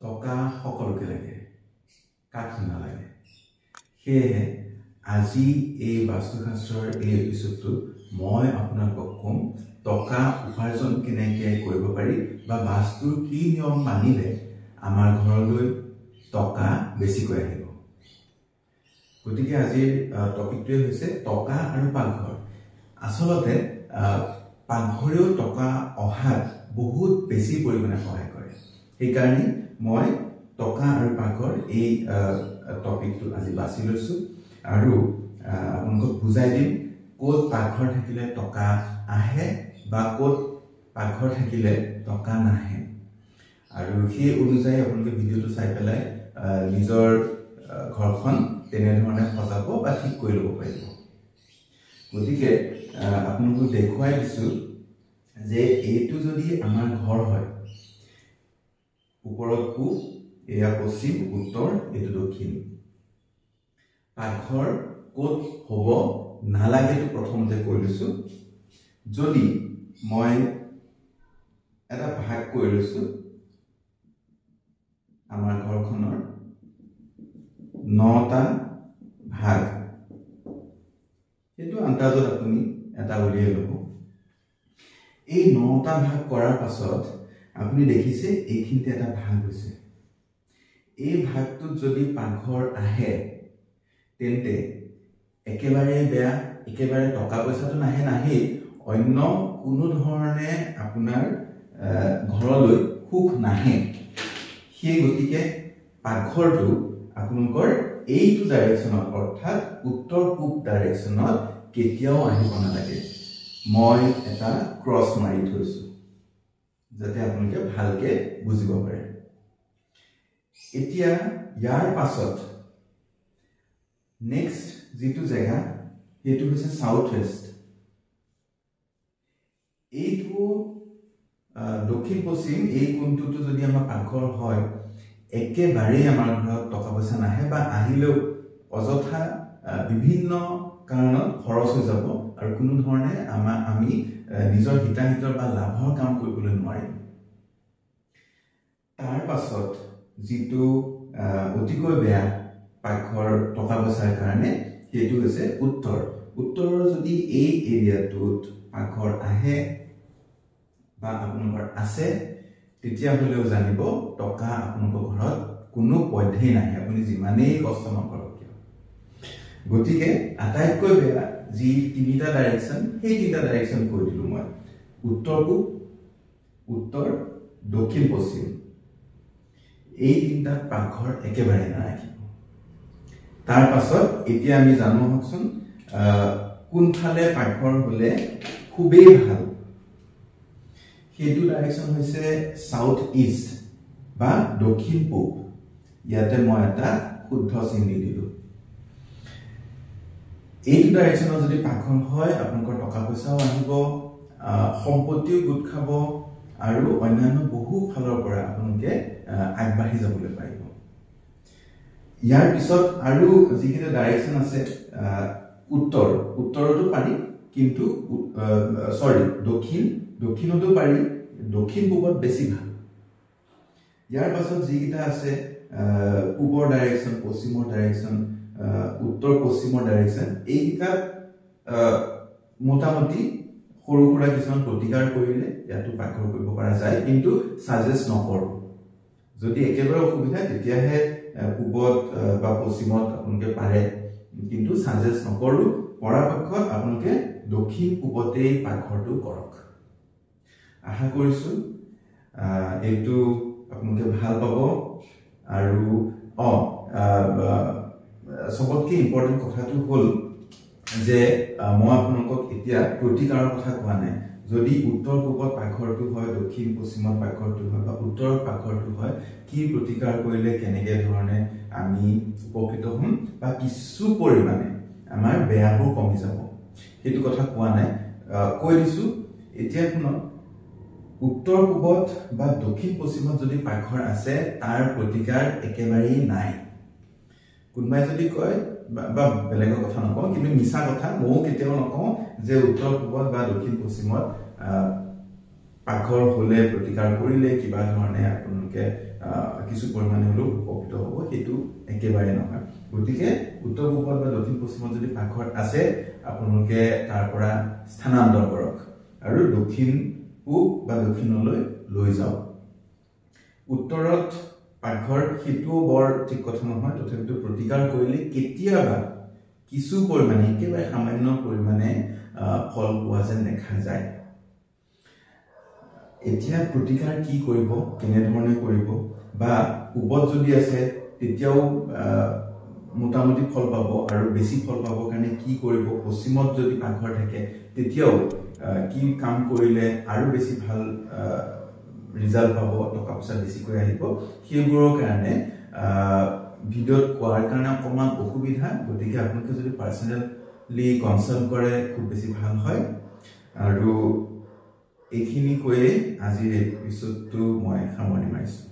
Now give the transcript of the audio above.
টকা সকলোকে লাগে, কাক নালাগে। সেয়েহে আজি এই বাস্তুশাস্ত্ৰৰ এই এপিসোডটো মই আপোনালোকক কম টকা উপাৰ্জন কেনেকৈ কৰিব পাৰি বা বাস্তুৰ কি নিয়ম মানিলে আমাৰ ঘৰলৈ টকা বেছিকৈ আহিব। গতিকে আজিৰ টপিকটোৱে হৈছে টকা আৰু পাকঘৰ। আচলতে পাকঘৰেও টকা অহাত বহুত বেছি পৰিমাণে সহায় কৰে। সেইকাৰণে মই টকা আৰু পাকঘৰ এই টপিকটো আজি বাছি লৈছোঁ আৰু আপোনালোকক বুজাই দিম ক'ত পাকঘৰ থাকিলে টকা আহে বা ক'ত পাকঘৰ থাকিলে টকা নাহে, আৰু সেই অনুযায়ী আপোনালোকে ভিডিঅ'টো চাই পেলাই নিজৰ ঘৰখন তেনেধৰণে সজাব বা ঠিক কৰি ল'ব পাৰিব। গতিকে আপোনালোকক দেখুৱাই দিছোঁ যে এইটো যদি আমাৰ ঘৰ হয়, ওপৰত পূব, এয়া পশ্চিম, উত্তৰ, এইটো দক্ষিণ। পাকঘৰ ক'ত হ'ব নালাগেটো প্ৰথমতে কৈ লৈছোঁ। যদি মই এটা ভাগ কৰি লৈছোঁ আমাৰ ঘৰখনৰ 9টা ভাগ, সেইটো আন্দাজত আপুনি এটা উলিয়াই ল'ব। এই 9টা ভাগ কৰাৰ পাছত আপুনি দেখিছে এইখিনিতে এটা ভাগ হৈছে। এই ভাগটোত যদি পাকঘৰ আহে তেন্তে একেবাৰে বেয়া, একেবাৰে টকা পইচাটো নাহেই, অন্য কোনো ধৰণে আপোনাৰ ঘৰলৈ সুখ নাহে। সেই গতিকে পাকঘৰটো আপোনালোকৰ এইটো ডাইৰেকশ্যনত অৰ্থাৎ উত্তৰ পূব ডাইৰেকশ্যনত কেতিয়াও আহিব নালাগে। মই এটা ক্ৰছ মাৰি থৈছোঁ যাতে আপোনালোকে ভালকে বুজিব পাৰে। এতিয়া ইয়াৰ পাছত নেক্সট যিটো জেগা সেইটো হৈছে সাউথ ৱেষ্ট। এইটো দক্ষিণ পশ্চিম, এই কোণটোতো যদি আমাৰ পাকঘৰ হয় একেবাৰেই আমাৰ ঘৰত টকা পইচা নাহে বা আহিলেও অযথা বিভিন্ন কাৰণত খৰচ হৈ যাব আৰু কোনো ধৰণে আমি নিজৰ হিতাহিতৰ বা লাভৰ কাম কৰিবলৈ নোৱাৰিম। তাৰ পাছত যিটো অতিকৈ বেয়া পাকঘৰ টকা পইচাৰ কাৰণে সেইটো হৈছে উত্তৰ। উত্তৰৰ যদি এই এৰিয়াটোত পাকঘৰ আহে বা আপোনালোকৰ আছে তেতিয়াহ'লেও জানিব টকা আপোনালোকৰ ঘৰত কোনো পধ্যেই নাহে, আপুনি যিমানেই কষ্ট নকৰক কিয়। গতিকে আটাইতকৈ বেয়া যি 3টা ডাইৰেকশ্যন, সেই 3টা ডাইৰেকশ্যন কৈ দিলোঁ মই। উত্তৰ পূব, উত্তৰ, দক্ষিণ পশ্চিম, এই 3টাত পাকঘৰ একেবাৰে নাৰাখিব। তাৰ পাছত এতিয়া আমি জানো হওকচোন কোনফালে পাকঘৰ হ'লে খুবেই ভাল। সেইটো ডাইৰেকশ্যন হৈছে সাউথ ইষ্ট বা দক্ষিণ পূব। ইয়াতে মই এটা শুদ্ধ চিন দি দিলোঁ। এইটো ডাইৰেকশ্যনত যদি পাকঘৰ হয় আপোনালোকৰ টকা পইচাও আহিব, সম্পত্তিও গোট খাব আৰু অন্যান্য বহু ফালৰ পৰা আপোনালোকে আগবাঢ়ি যাবলৈ পাৰিব। ইয়াৰ পিছত আৰু যিকেইটা ডাইৰেকশ্যন আছে উত্তৰ, উত্তৰতো পাৰি কিন্তু দক্ষিণতো পাৰি, দক্ষিণ পূবত বেছি ভাল। ইয়াৰ পাছত যিকেইটা আছে পূবৰ ডাইৰেকশ্যন, পশ্চিমৰ ডাইৰেকশ্যন, উত্তৰ পশ্চিমৰ ডাইৰেকশ্যন, এইকেইটাত মোটামুটি সৰু সুৰা কিছুমান প্ৰতিকাৰ কৰিলে ইয়াতো পাকঘৰ কৰিব পৰা যায়, কিন্তু ছাজেষ্ট নকৰোঁ। যদি একেবাৰে অসুবিধা তেতিয়াহে পূবত বা পশ্চিমত আপোনালোকে পাৰে, কিন্তু ছাজেষ্ট নকৰোঁ। পৰাপক্ষত আপোনালোকে দক্ষিণ পূবতেই পাকঘৰটো কৰক। আশা কৰিছোঁ এইটো আপোনালোকে ভাল পাব। আৰু চবতকৈ ইম্পৰ্টেণ্ট কথাটো হ'ল যে মই আপোনালোকক এতিয়া প্ৰতিকাৰৰ কথা কোৱা নাই। যদি উত্তৰ পূবত পাকঘৰটো হয়, দক্ষিণ পশ্চিমত পাকঘৰটো হয় বা উত্তৰত পাকঘৰটো হয়, কি প্ৰতিকাৰ কৰিলে কেনেকৈ ধৰণে আমি উপকৃত হ'ম বা কিছু পৰিমাণে আমাৰ বেয়াবোৰ কমি যাব, সেইটো কথা কোৱা নাই, কৈ দিছোঁ। এতিয়া শুনক, উত্তৰ পূবত বা দক্ষিণ পশ্চিমত যদি পাকঘৰ আছে তাৰ প্ৰতিকাৰ একেবাৰেই নাই। কোনোবাই যদি কয় বা বেলেগৰ কথা নকওঁ, কিন্তু মিছা কথা ময়ো কেতিয়াও নকওঁ যে উত্তৰ পূবত বা দক্ষিণ পশ্চিমত পাকঘৰ হলে প্ৰতিকাৰ কৰিলে কিবা ধৰণে আপোনালোকে কিছু পৰিমাণে হলেও উপকৃত হ'ব সেইটো একেবাৰে নহয় গতিকে উত্তৰ পূবত বা দক্ষিণ পশ্চিমত যদি পাকঘৰ আছে আপোনালোকে তাৰ পৰা স্থানান্তৰ কৰক আৰু দক্ষিণ পূব বা দক্ষিণলৈ লৈ যাওক উত্তৰত পাকঘৰ সেইটো বৰ ঠিক কথা নহয় তথাপিতো প্ৰতিকাৰ কৰিলে কেতিয়াবা কিছু পৰিমাণে একেবাৰে সামান্য পৰিমাণে ফল পোৱা যেন দেখা যায় এতিয়া প্ৰতিকাৰ কি কৰিব কেনে ধৰণে কৰিব বা পূবত যদি আছে তেতিয়াও মোটামুটি ফল পাব আৰু বেছি ফল পাব কাৰণে কি কৰিব পশ্চিমত যদি পাকঘৰ থাকে তেতিয়াও কি কাম কৰিলে আৰু বেছি ভাল ৰিজাল্ট পাব টকা পইচা বেছিকৈ আহিব সেইবোৰৰ কাৰণে ভিডিঅ'ত কোৱাৰ কাৰণে অকণমান অসুবিধা গতিকে আপোনালোকে যদি পাৰ্চনেলি কনচাল্ট কৰে খুব বেছি ভাল হয় আৰু এইখিনি কৈয়ে আজিৰ এপিছডটো মই সামৰণি মাৰিছোঁ